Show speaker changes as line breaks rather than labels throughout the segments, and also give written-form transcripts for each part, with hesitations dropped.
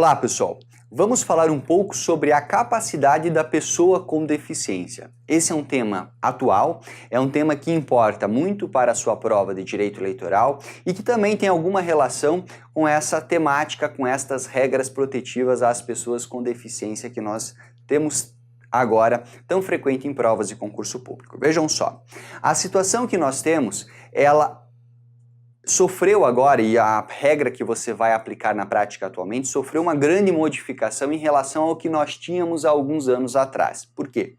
Olá, pessoal! Vamos falar um pouco sobre a capacidade da pessoa com deficiência. Esse é um tema atual, é um tema que importa muito para a sua prova de direito eleitoral e que também tem alguma relação com essa temática, com estas regras protetivas às pessoas com deficiência que nós temos agora tão frequente em provas de concurso público. Vejam só, a situação que nós temos, ela sofreu agora, e a regra que você vai aplicar na prática atualmente, sofreu uma grande modificação em relação ao que nós tínhamos há alguns anos atrás. Por quê?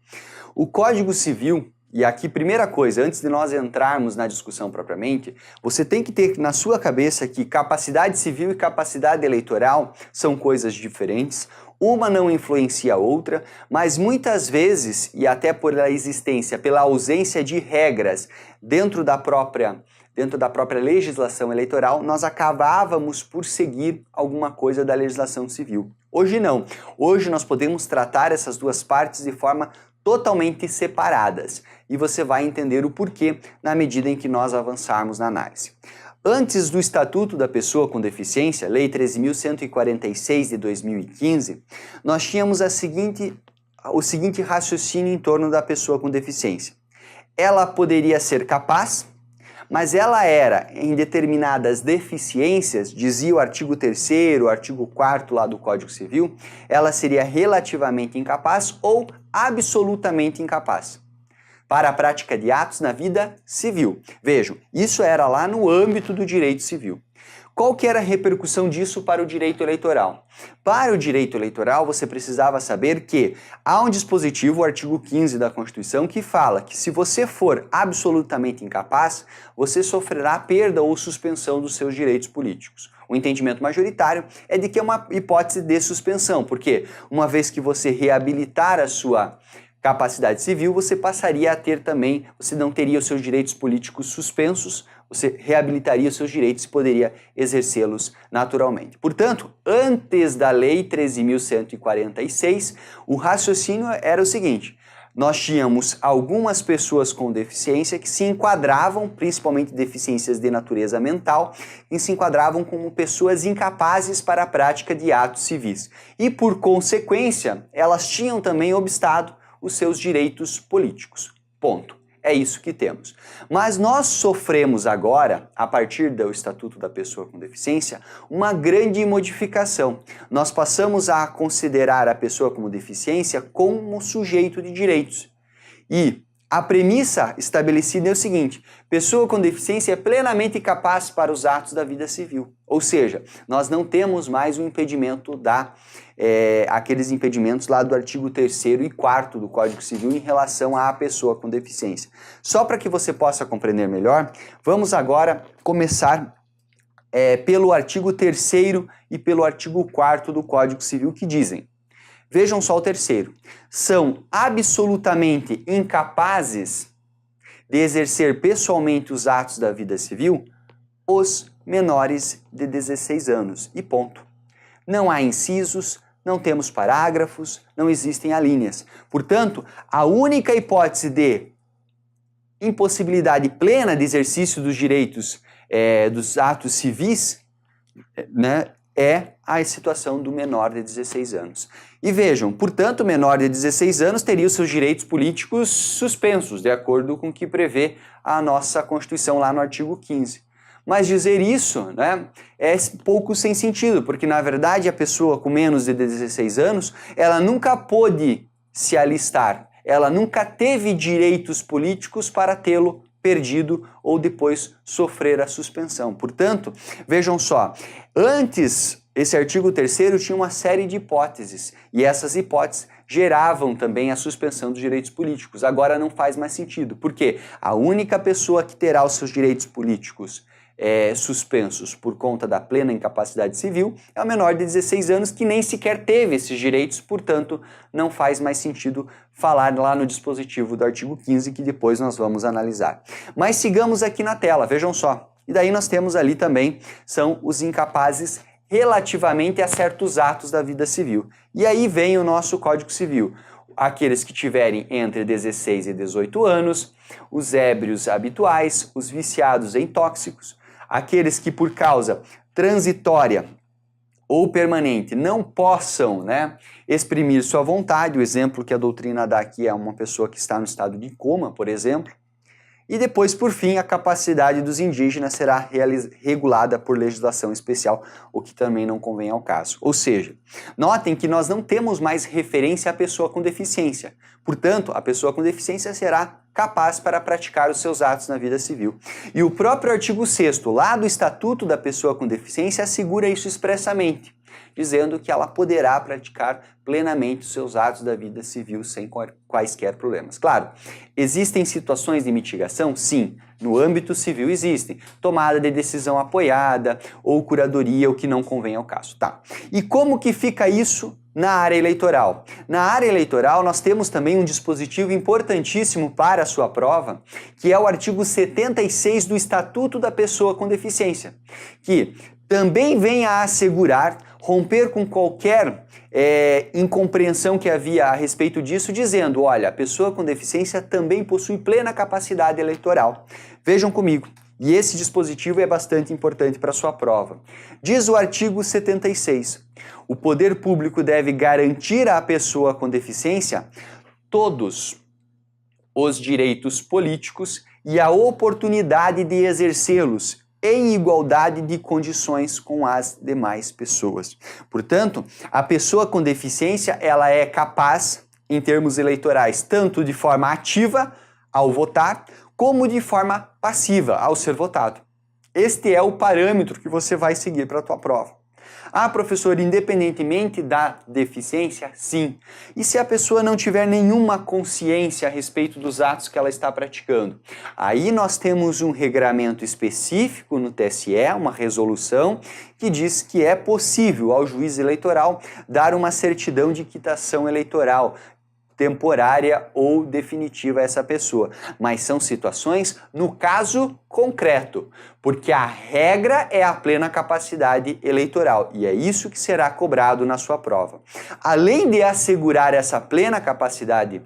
O Código Civil, e aqui primeira coisa, antes de nós entrarmos na discussão propriamente, você tem que ter na sua cabeça que capacidade civil e capacidade eleitoral são coisas diferentes, uma não influencia a outra, mas muitas vezes, e até por a existência, pela ausência de regras dentro da própria legislação eleitoral, nós acabávamos por seguir alguma coisa da legislação civil. Hoje não. Hoje nós podemos tratar essas duas partes de forma totalmente separadas. E você vai entender o porquê na medida em que nós avançarmos na análise. Antes do Estatuto da Pessoa com Deficiência, Lei 13.146 de 2015, nós tínhamos o seguinte raciocínio em torno da pessoa com deficiência. Ela poderia ser capaz, mas ela era, em determinadas deficiências, dizia o artigo 3º, o artigo 4º lá do Código Civil, ela seria relativamente incapaz ou absolutamente incapaz para a prática de atos na vida civil. Vejam, isso era lá no âmbito do direito civil. Qual que era a repercussão disso para o direito eleitoral? Para o direito eleitoral, você precisava saber que há um dispositivo, o artigo 15 da Constituição, que fala que se você for absolutamente incapaz, você sofrerá perda ou suspensão dos seus direitos políticos. O entendimento majoritário é de que é uma hipótese de suspensão, porque uma vez que você reabilitar a sua capacidade civil, você passaria a ter também, você não teria os seus direitos políticos suspensos, você reabilitaria os seus direitos e poderia exercê-los naturalmente. Portanto, antes da Lei 13.146, o raciocínio era o seguinte: nós tínhamos algumas pessoas com deficiência que se enquadravam, principalmente deficiências de natureza mental, e se enquadravam como pessoas incapazes para a prática de atos civis. E, por consequência, elas tinham também obstado os seus direitos políticos. Ponto. É isso que temos. Mas nós sofremos agora, a partir do Estatuto da Pessoa com Deficiência, uma grande modificação. Nós passamos a considerar a pessoa com deficiência como sujeito de direitos. E a premissa estabelecida é o seguinte: pessoa com deficiência é plenamente capaz para os atos da vida civil. Ou seja, nós não temos mais o impedimento aqueles impedimentos lá do artigo 3º e 4º do Código Civil em relação à pessoa com deficiência. Só para que você possa compreender melhor, vamos agora começar pelo artigo 3º e pelo artigo 4º do Código Civil, que dizem: vejam só o 3º. São absolutamente incapazes de exercer pessoalmente os atos da vida civil os menores de 16 anos. E ponto. Não há incisos, não temos parágrafos, não existem alíneas. Portanto, a única hipótese de impossibilidade plena de exercício dos direitos dos atos civis, é a situação do menor de 16 anos. E vejam, portanto, o menor de 16 anos teria os seus direitos políticos suspensos, de acordo com o que prevê a nossa Constituição lá no artigo 15. Mas dizer isso, é pouco sem sentido, porque na verdade a pessoa com menos de 16 anos, ela nunca pôde se alistar, ela nunca teve direitos políticos para tê-lo perdido ou depois sofrer a suspensão. Portanto, vejam só, antes esse artigo 3º tinha uma série de hipóteses e essas hipóteses geravam também a suspensão dos direitos políticos. Agora não faz mais sentido, porque a única pessoa que terá os seus direitos políticos suspensos por conta da plena incapacidade civil é o menor de 16 anos que nem sequer teve esses direitos, portanto não faz mais sentido falar lá no dispositivo do artigo 15 que depois nós vamos analisar. Mas sigamos aqui na tela, vejam só. E daí nós temos ali também, são os incapazes relativamente a certos atos da vida civil. E aí vem o nosso Código Civil. Aqueles que tiverem entre 16 e 18 anos, os ébrios habituais, os viciados em tóxicos, aqueles que por causa transitória ou permanente não possam, né, exprimir sua vontade. O exemplo que a doutrina dá aqui é uma pessoa que está no estado de coma, por exemplo. E depois, por fim, a capacidade dos indígenas será regulada por legislação especial, o que também não convém ao caso. Ou seja, notem que nós não temos mais referência à pessoa com deficiência. Portanto, a pessoa com deficiência será capaz para praticar os seus atos na vida civil. E o próprio artigo 6º, lá do Estatuto da Pessoa com Deficiência, assegura isso expressamente, dizendo que ela poderá praticar plenamente os seus atos da vida civil sem quaisquer problemas. Claro, existem situações de mitigação? Sim, no âmbito civil existem. Tomada de decisão apoiada ou curadoria, o que não convém ao caso. Tá. E como que fica isso na área eleitoral? Na área eleitoral nós temos também um dispositivo importantíssimo para a sua prova, que é o artigo 76 do Estatuto da Pessoa com Deficiência, que também vem a assegurar, romper com qualquer incompreensão que havia a respeito disso, dizendo, olha, a pessoa com deficiência também possui plena capacidade eleitoral. Vejam comigo, e esse dispositivo é bastante importante para a sua prova. Diz o artigo 76, o poder público deve garantir à pessoa com deficiência todos os direitos políticos e a oportunidade de exercê-los em igualdade de condições com as demais pessoas. Portanto, a pessoa com deficiência, ela é capaz, em termos eleitorais, tanto de forma ativa, ao votar, como de forma passiva, ao ser votado. Este é o parâmetro que você vai seguir para a tua prova. Ah, professor, independentemente da deficiência? Sim. E se a pessoa não tiver nenhuma consciência a respeito dos atos que ela está praticando? Aí nós temos um regramento específico no TSE, uma resolução, que diz que é possível ao juiz eleitoral dar uma certidão de quitação eleitoral, temporária ou definitiva a essa pessoa. Mas são situações no caso concreto, porque a regra é a plena capacidade eleitoral e é isso que será cobrado na sua prova. Além de assegurar essa plena capacidade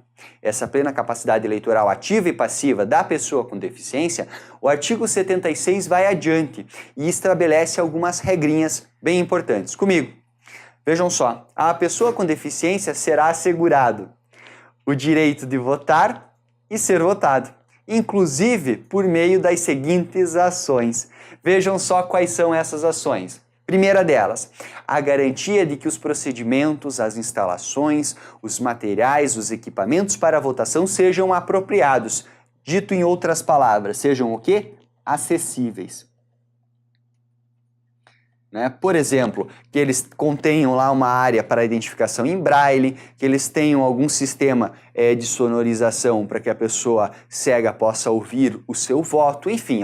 eleitoral ativa e passiva da pessoa com deficiência, o artigo 76 vai adiante e estabelece algumas regrinhas bem importantes. Comigo, vejam só, a pessoa com deficiência será assegurado o direito de votar e ser votado, inclusive por meio das seguintes ações. Vejam só quais são essas ações. Primeira delas, a garantia de que os procedimentos, as instalações, os materiais, os equipamentos para a votação sejam apropriados. Dito em outras palavras, sejam o quê? Acessíveis. Por exemplo, que eles contenham lá uma área para identificação em braille, que eles tenham algum sistema de sonorização para que a pessoa cega possa ouvir o seu voto, enfim,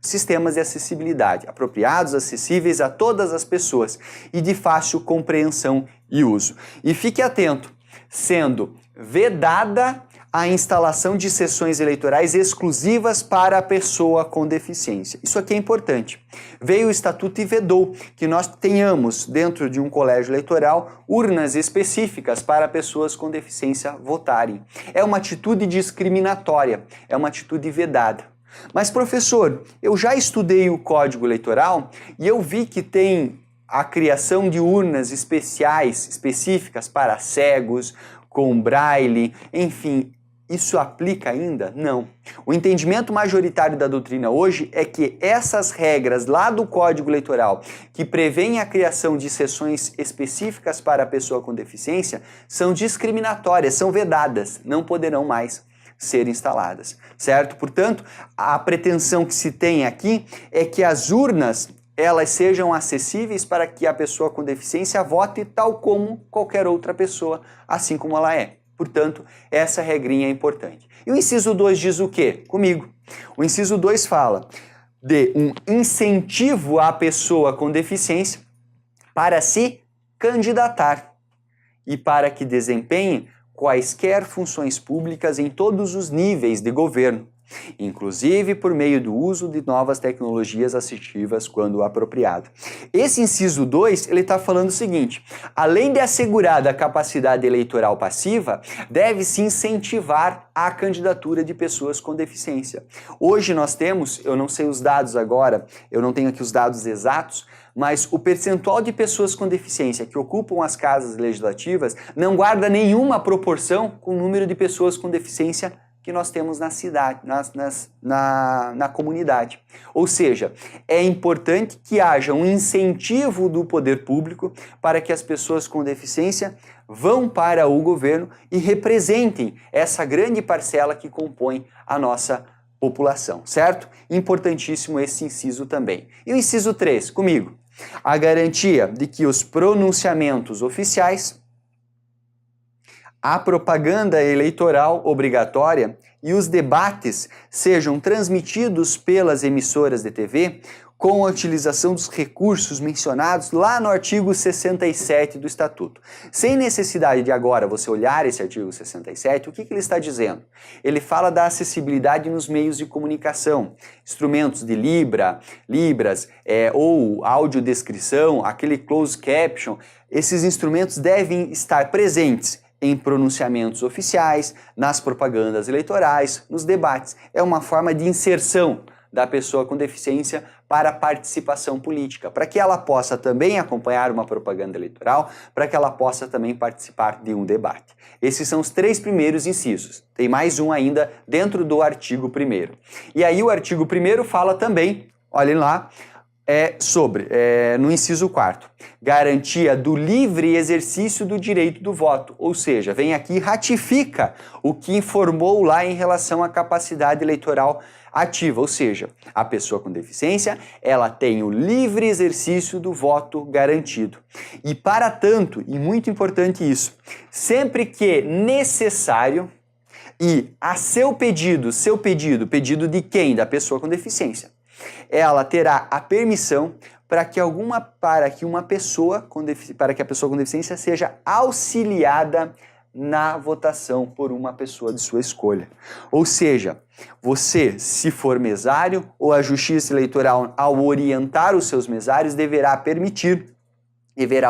sistemas de acessibilidade apropriados, acessíveis a todas as pessoas e de fácil compreensão e uso. E fique atento, sendo vedada a instalação de sessões eleitorais exclusivas para a pessoa com deficiência. Isso aqui é importante. Veio o Estatuto e vedou que nós tenhamos, dentro de um colégio eleitoral, urnas específicas para pessoas com deficiência votarem. É uma atitude discriminatória, é uma atitude vedada. Mas, professor, eu já estudei o Código Eleitoral e eu vi que tem a criação de urnas específicas para cegos, com braille, enfim. Isso aplica ainda? Não. O entendimento majoritário da doutrina hoje é que essas regras lá do Código Eleitoral, que prevêem a criação de sessões específicas para a pessoa com deficiência, são discriminatórias, são vedadas, não poderão mais ser instaladas, certo? Portanto, a pretensão que se tem aqui é que as urnas elas sejam acessíveis para que a pessoa com deficiência vote tal como qualquer outra pessoa, assim como ela é. Portanto, essa regrinha é importante. E o inciso 2 diz o quê? Comigo. O inciso 2 fala de um incentivo à pessoa com deficiência para se candidatar e para que desempenhe quaisquer funções públicas em todos os níveis de governo. inclusive por meio do uso de novas tecnologias assistivas quando apropriado. Esse inciso 2, ele está falando o seguinte: além de assegurar a capacidade eleitoral passiva, deve-se incentivar a candidatura de pessoas com deficiência. Hoje nós temos, eu não sei os dados agora, eu não tenho aqui os dados exatos, mas o percentual de pessoas com deficiência que ocupam as casas legislativas não guarda nenhuma proporção com o número de pessoas com deficiência que nós temos na cidade, na comunidade. Ou seja, é importante que haja um incentivo do poder público para que as pessoas com deficiência vão para o governo e representem essa grande parcela que compõe a nossa população, certo? Importantíssimo esse inciso também. E o inciso 3, comigo. A garantia de que os pronunciamentos oficiais, a propaganda eleitoral obrigatória e os debates sejam transmitidos pelas emissoras de TV com a utilização dos recursos mencionados lá no artigo 67 do Estatuto. Sem necessidade de agora você olhar esse artigo 67, o que ele está dizendo? Ele fala da acessibilidade nos meios de comunicação, instrumentos de libras ou audiodescrição, aquele closed caption, esses instrumentos devem estar presentes em pronunciamentos oficiais, nas propagandas eleitorais, nos debates. É uma forma de inserção da pessoa com deficiência para a participação política, para que ela possa também acompanhar uma propaganda eleitoral, para que ela possa também participar de um debate. Esses são os 3 primeiros incisos. Tem mais um ainda dentro do artigo 1º. E aí o artigo 1º fala também, olhem lá, no inciso 4º, garantia do livre exercício do direito do voto, ou seja, vem aqui e ratifica o que informou lá em relação à capacidade eleitoral ativa, ou seja, a pessoa com deficiência, ela tem o livre exercício do voto garantido. E para tanto, e muito importante isso, sempre que necessário, e a pedido de quem? Da pessoa com deficiência, ela terá a permissão para que a pessoa com deficiência seja auxiliada na votação por uma pessoa de sua escolha. Ou seja, você, se for mesário, ou a Justiça Eleitoral, ao orientar os seus mesários, deverá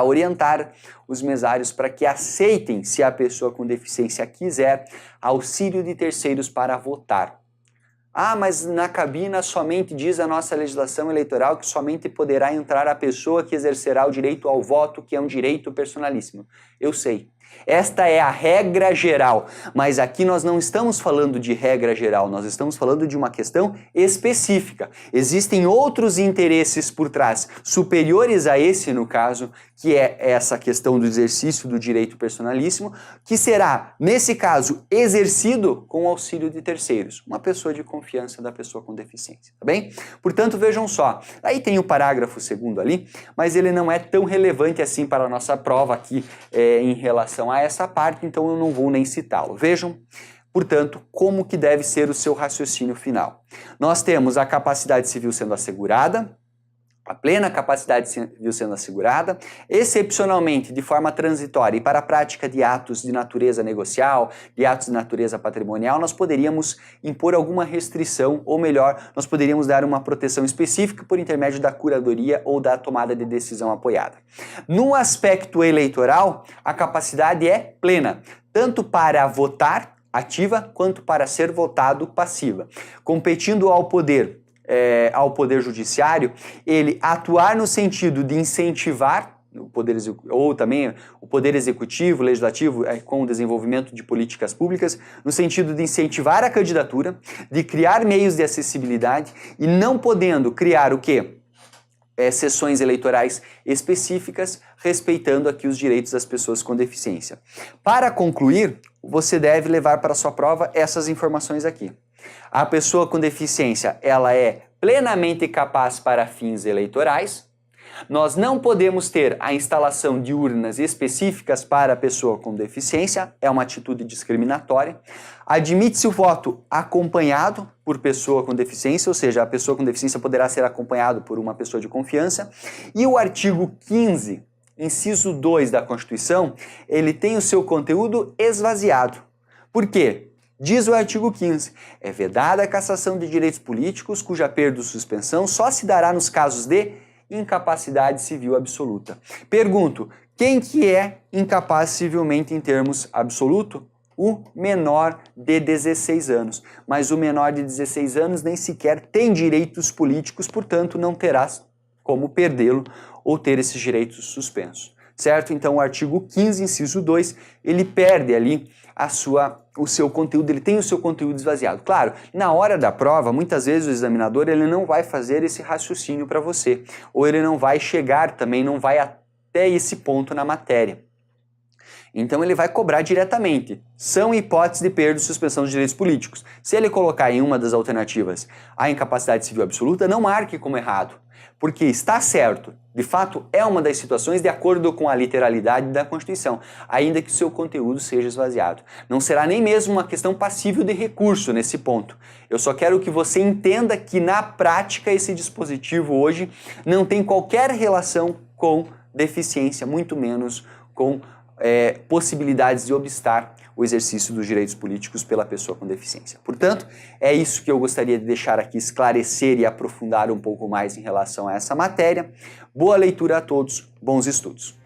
orientar os mesários para que aceitem, se a pessoa com deficiência quiser, auxílio de terceiros para votar. Ah, mas na cabina somente diz a nossa legislação eleitoral que somente poderá entrar a pessoa que exercerá o direito ao voto, que é um direito personalíssimo. Eu sei. Esta é a regra geral, mas aqui nós não estamos falando de regra geral, nós estamos falando de uma questão específica. Existem outros interesses por trás, superiores a esse, no caso, que é essa questão do exercício do direito personalíssimo, que será, nesse caso, exercido com o auxílio de terceiros, uma pessoa de confiança da pessoa com deficiência, tá bem? Portanto, vejam só, aí tem o parágrafo 2º ali, mas ele não é tão relevante assim para a nossa prova aqui em relação a essa parte, então eu não vou nem citá-lo. Vejam, portanto, como que deve ser o seu raciocínio final. Nós temos a capacidade civil sendo assegurada, a plena capacidade civil sendo assegurada, excepcionalmente de forma transitória e para a prática de atos de natureza negocial, de atos de natureza patrimonial, nós poderíamos impor alguma restrição, ou melhor, nós poderíamos dar uma proteção específica por intermédio da curadoria ou da tomada de decisão apoiada. No aspecto eleitoral, a capacidade é plena, tanto para votar ativa quanto para ser votado passiva, competindo ao Poder Judiciário, ele atuar no sentido de incentivar ou também o Poder Executivo, Legislativo, com o desenvolvimento de políticas públicas, no sentido de incentivar a candidatura, de criar meios de acessibilidade e não podendo criar o quê? Sessões eleitorais específicas, respeitando aqui os direitos das pessoas com deficiência. Para concluir, você deve levar para a sua prova essas informações aqui. A pessoa com deficiência, ela é plenamente capaz para fins eleitorais. Nós não podemos ter a instalação de urnas específicas para a pessoa com deficiência, é uma atitude discriminatória. Admite-se o voto acompanhado por pessoa com deficiência, ou seja, a pessoa com deficiência poderá ser acompanhado por uma pessoa de confiança. E o artigo 15, inciso 2 da Constituição, ele tem o seu conteúdo esvaziado. Por quê? Diz o artigo 15, é vedada a cassação de direitos políticos cuja perda ou suspensão só se dará nos casos de incapacidade civil absoluta. Pergunto, quem que é incapaz civilmente em termos absoluto? O menor de 16 anos. Mas o menor de 16 anos nem sequer tem direitos políticos, portanto não terás como perdê-lo ou ter esses direitos suspensos. Certo? Então o artigo 15, inciso 2, ele perde ali o seu conteúdo, ele tem o seu conteúdo esvaziado. Claro, na hora da prova, muitas vezes o examinador ele não vai fazer esse raciocínio para você, ou ele não vai chegar também, não vai até esse ponto na matéria. Então ele vai cobrar diretamente. São hipóteses de perda ou suspensão dos direitos políticos. Se ele colocar em uma das alternativas a incapacidade civil absoluta, não marque como errado, porque está certo. De fato, é uma das situações de acordo com a literalidade da Constituição, ainda que o seu conteúdo seja esvaziado. Não será nem mesmo uma questão passível de recurso nesse ponto. Eu só quero que você entenda que na prática esse dispositivo hoje não tem qualquer relação com deficiência, muito menos com possibilidades de obstar o exercício dos direitos políticos pela pessoa com deficiência. Portanto, é isso que eu gostaria de deixar aqui, esclarecer e aprofundar um pouco mais em relação a essa matéria. Boa leitura a todos, bons estudos!